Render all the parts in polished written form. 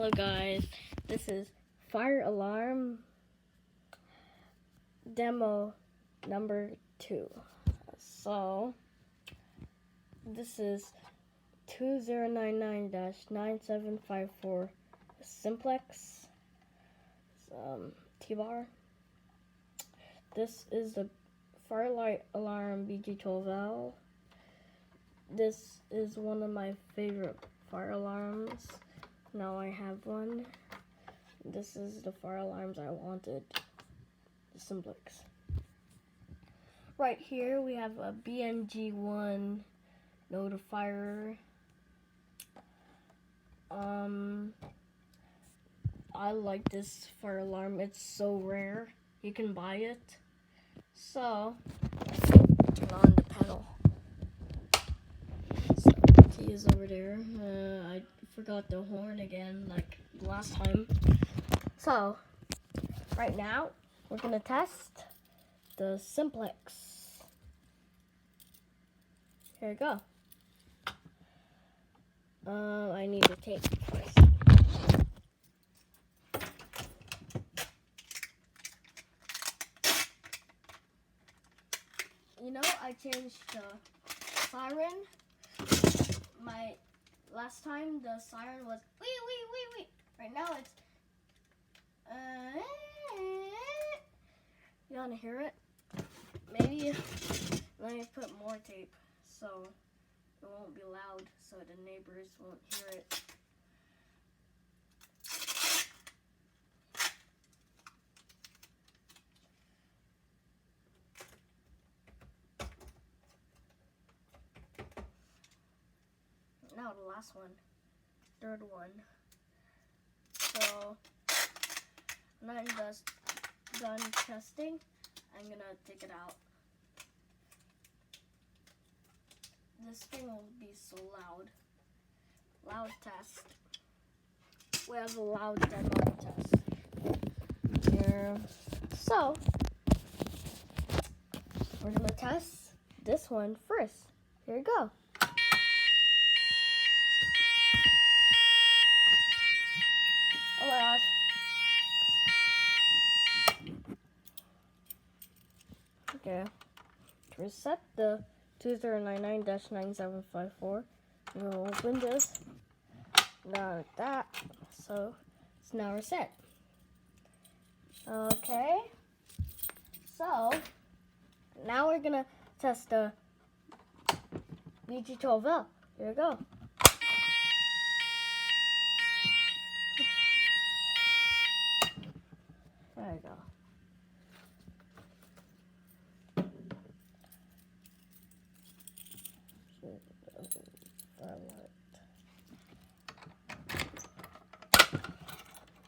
Hello guys, this is fire alarm demo number 2. So this is 2099-9754 simplex T-bar. This is the fire alarm BG12L. This is one of my favorite fire alarms. Now I have one. This is the fire alarms I wanted, the simplex. Right here we have a BNG1 notifier. I like this fire alarm. It's so rare. You can buy it. So turn on the pedal. So the key is over there. I forgot the horn again, like last time. So right now we're gonna test the simplex. Here we go. I need a tape first. You know, I changed the siren. My last time the siren was wee. Right now it's you wanna hear it? Maybe let me put more tape so it won't be loud, so the neighbors won't hear it. Now the last one, third one. So when I'm just done testing, I'm gonna take it out. This thing will be so loud. Loud test. We have a loud demo test here. So we're gonna test this one first. Here we go. Oh my gosh. Okay. To reset the 2099-9754, we'll open this. Now like that. So it's now reset. Okay. So now we're gonna test the BG12L. Here we go. There we go.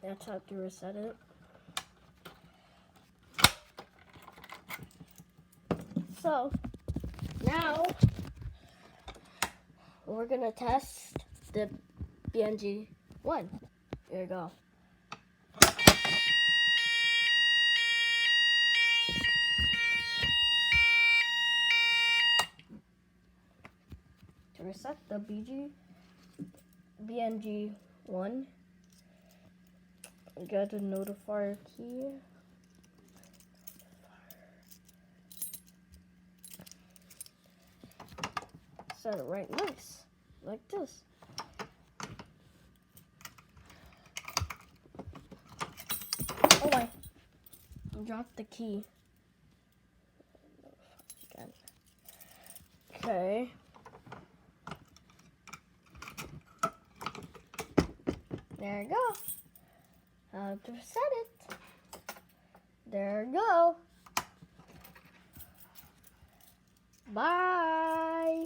That's how to reset it. So now we're gonna test the BNG1. Here we go. To reset the BNG1, get a notifier key. Set it right nice, like this. Oh my, I dropped the key. Again. Okay. There you go. How to set it. There you go. Bye.